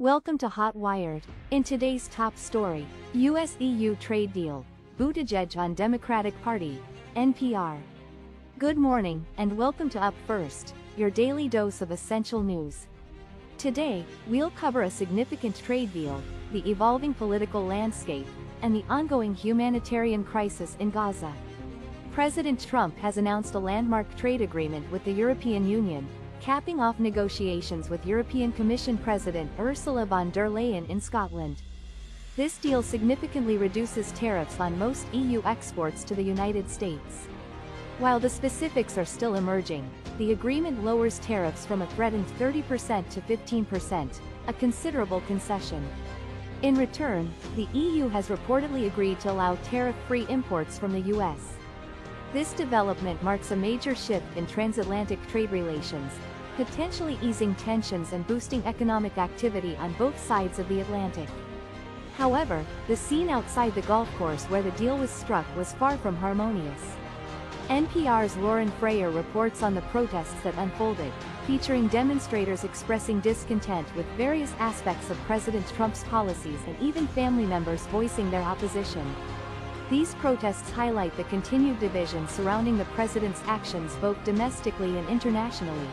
Welcome to Hot Wired. In today's top story, U.S. EU trade deal, Buttigieg on Democratic Party, NPR. Good morning, and welcome to Up First, your daily dose of essential news. Today, we'll cover a significant trade deal, the evolving political landscape, and the ongoing humanitarian crisis in Gaza. President Trump has announced a landmark trade agreement with the European Union, capping off negotiations with European Commission President Ursula von der Leyen in Scotland. This deal significantly reduces tariffs on most EU exports to the United States. While the specifics are still emerging, the agreement lowers tariffs from a threatened 30% to 15%, a considerable concession. In return, the EU has reportedly agreed to allow tariff-free imports from the U.S. This development marks a major shift in transatlantic trade relations, potentially easing tensions and boosting economic activity on both sides of the Atlantic. However, the scene outside the golf course where the deal was struck was far from harmonious. NPR's Frayer reports on the protests that unfolded, featuring demonstrators expressing discontent with various aspects of President Trump's policies and even family members voicing their opposition. These protests highlight the continued division surrounding the president's actions both domestically and internationally.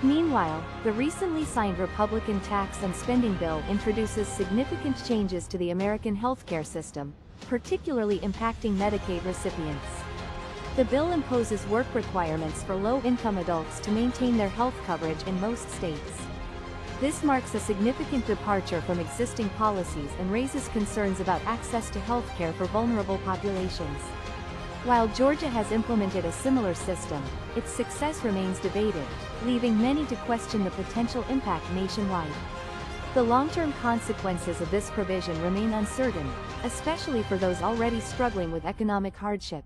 Meanwhile, the recently signed Republican tax and spending bill introduces significant changes to the American healthcare system, particularly impacting Medicaid recipients. The bill imposes work requirements for low-income adults to maintain their health coverage in most states. This marks a significant departure from existing policies and raises concerns about access to healthcare for vulnerable populations. While Georgia has implemented a similar system, its success remains debated, leaving many to question the potential impact nationwide. The long-term consequences of this provision remain uncertain, especially for those already struggling with economic hardship.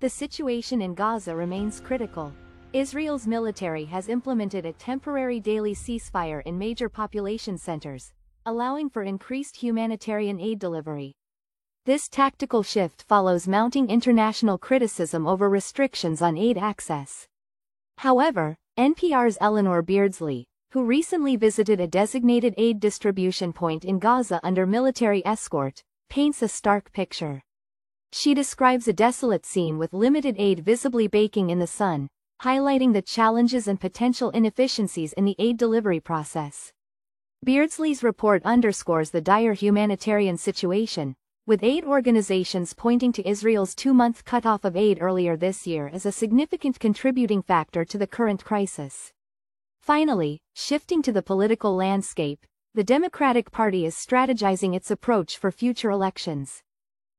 The situation in Gaza remains critical. Israel's military has implemented a temporary daily ceasefire in major population centers, allowing for increased humanitarian aid delivery. This tactical shift follows mounting international criticism over restrictions on aid access. However, NPR's Eleanor Beardsley, who recently visited a designated aid distribution point in Gaza under military escort, paints a stark picture. She describes a desolate scene with limited aid visibly baking in the sun, highlighting the challenges and potential inefficiencies in the aid delivery process. Beardsley's report underscores the dire humanitarian situation, with aid organizations pointing to Israel's 2-month cutoff of aid earlier this year as a significant contributing factor to the current crisis. Finally, shifting to the political landscape, the Democratic Party is strategizing its approach for future elections.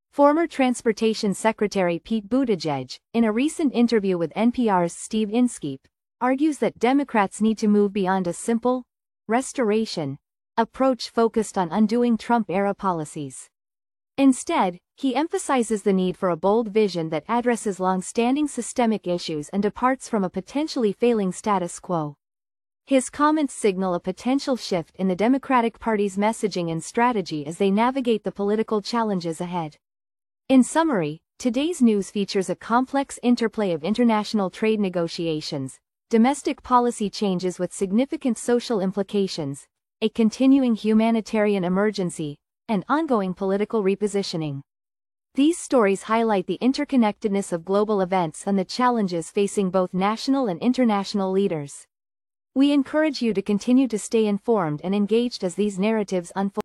Former Transportation Secretary Pete Buttigieg, in a recent interview with NPR's Steve Inskeep, argues that Democrats need to move beyond a simple restoration approach focused on undoing Trump-era policies. Instead, he emphasizes the need for a bold vision that addresses long-standing systemic issues and departs from a potentially failing status quo. His comments signal a potential shift in the Democratic Party's messaging and strategy as they navigate the political challenges ahead. In summary, today's news features a complex interplay of international trade negotiations, domestic policy changes with significant social implications, a continuing humanitarian emergency, and ongoing political repositioning. These stories highlight the interconnectedness of global events and the challenges facing both national and international leaders. We encourage you to continue to stay informed and engaged as these narratives unfold.